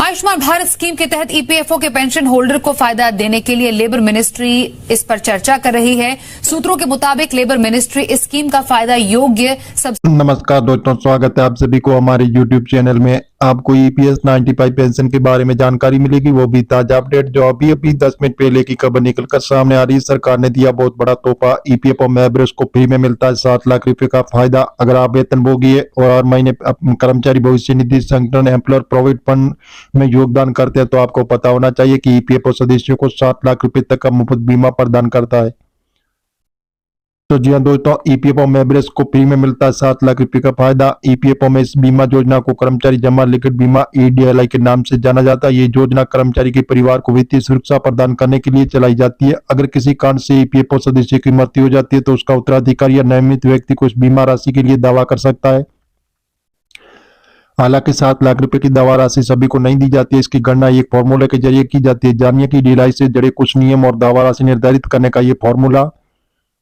Ayushman Bharat scheme के तहत EPFO के पेंशन होल्डर को फायदा देने के लिए लेबर मिनिस्ट्री इस पर चर्चा कर रही है। सूत्रों के मुताबिक लेबर मिनिस्ट्री इस स्कीम का फायदा योग्य सब। नमस्कार दोस्तों, स्वागत है आप सभी को हमारे YouTube चैनल में। आपको ईपीएस 95 पेंशन के बारे में जानकारी मिलेगी, वो भी ताजा अपडेट जो अभी 10 मिनट पहले की खबर निकलकर सामने आ रही है। सरकार ने दिया बहुत बड़ा तोहफा, ईपीएफओ मेंबर्स को फ्री में मिलता है 7 लाख रुपए का फायदा। अगर आप वेतनभोगी है और हर महीने कर्मचारी भविष्य निधि संगठन एम्प्लॉयर प्रोविडेंट फंड में योगदान करते हैं तो आपको पता होना चाहिए कि ईपीएफओ सदस्यों को 7 लाख रुपए तक का मुफ्त बीमा प्रदान करता है। तो जी हाँ दोस्तों, ईपीएफओ मेंबर्स को फ्री में मिलता है 7 लाख रुपए का फायदा। ईपीएफओ में इस बीमा योजना को कर्मचारी जमा लिखित बीमा ईडीएलआई के नाम से जाना जाता है। ये योजना कर्मचारी के परिवार को वित्तीय सुरक्षा प्रदान करने के लिए चलाई जाती है। अगर किसी कारण से ईपीएफओ सदस्य की मृत्यु हो जाती है तो उसका उत्तराधिकारी या नियमित व्यक्ति को इस बीमा राशि के लिए दावा कर सकता है। हालांकि 7 लाख रुपए की दावा राशि सभी को नहीं दी जाती है। इसकी गणना एक फॉर्मूले के जरिए की जाती है। जानिए कि ढिलाई से जुड़े कुछ नियम और दावा राशि निर्धारित करने का ये फॉर्मूला।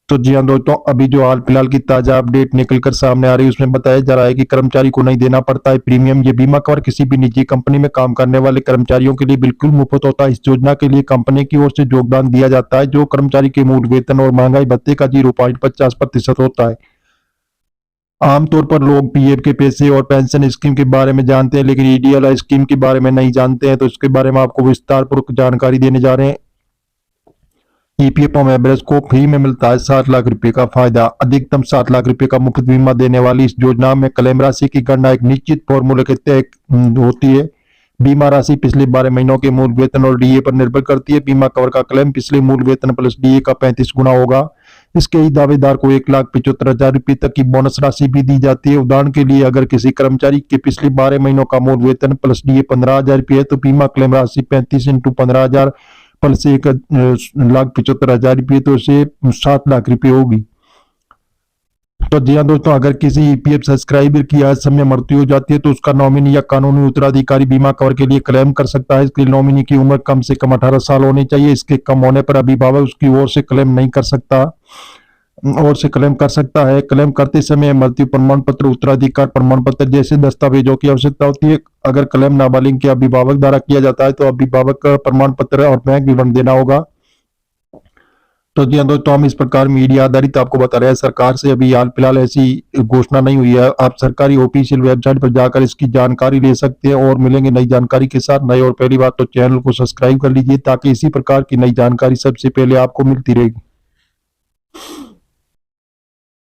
तो जी हाँ दोस्तों, अभी जो हाल फिलहाल की ताजा अपडेट निकलकर सामने आ रही है उसमें बताया जा रहा है कि कर्मचारी को नहीं देना पड़ता है प्रीमियम। ये बीमा कवर किसी भी निजी कंपनी में काम करने वाले कर्मचारियों के लिए बिल्कुल मुफ्त होता है। इस योजना के लिए कंपनी की ओर से योगदान दिया जाता है जो कर्मचारी के मूल वेतन और महंगाई भत्ते का 0.50% होता है। आमतौर पर लोग पीएफ के पैसे और पेंशन स्कीम के बारे में जानते हैं, लेकिन ईडीएलआई स्कीम के बारे में नहीं जानते हैं। तो इसके बारे में आपको विस्तार पूर्वक जानकारी देने जा रहे हैं। ईपीएफओ मेंबर्स को फ्री में मिलता है 7 लाख रुपए का फायदा। अधिकतम 7 लाख रुपए का मुफ्त बीमा देने वाली इस योजना में क्लेम राशि की गणना एक निश्चित फॉर्मूले के तहत होती है। बीमा राशि पिछले 12 महीनों के मूल वेतन और डीए पर निर्भर करती है। बीमा कवर का क्लेम पिछले मूल वेतन प्लस डीए का 35 गुना होगा। इसके ही दावेदार को 1,75,000 रुपए तक की बोनस राशि भी दी जाती है। उदाहरण के लिए अगर किसी कर्मचारी के पिछले 12 महीनों का मूल वेतन प्लस डीए 15,000 रुपये है तो बीमा क्लेम राशि 35 × 15,000 प्लस 1,75,000 रुपये तो उसे 7 लाख रुपये होगी। तो जी हाँ दोस्तों, अगर किसी ईपीएफ सब्सक्राइबर की आज समय मृत्यु हो जाती है तो उसका नॉमिनी या कानूनी उत्तराधिकारी बीमा कवर के लिए क्लेम कर सकता है। इसके लिए नॉमिनी की उम्र कम से कम 18 साल होनी चाहिए। इसके कम होने पर अभिभावक उसकी ओर से क्लेम नहीं कर सकता और से क्लेम कर सकता है। क्लेम करते समय मृत्यु प्रमाण पत्र, उत्तराधिकार प्रमाण पत्र जैसे दस्तावेजों की आवश्यकता होती है। अगर क्लेम नाबालिग के अभिभावक द्वारा किया जाता है तो अभिभावक का प्रमाण पत्र और बैंक विवरण देना होगा। तो जी हाँ दोस्तों, हम इस प्रकार मीडिया आधारित आपको बता रहे हैं। सरकार से अभी हाल फिलहाल ऐसी घोषणा नहीं हुई है। आप सरकारी ऑफिशियल वेबसाइट पर जाकर इसकी जानकारी ले सकते हैं और मिलेंगे नई जानकारी के साथ। नए और पहली बात तो चैनल को सब्सक्राइब कर लीजिए ताकि इसी प्रकार की नई जानकारी सबसे पहले आपको मिलती रहेगी।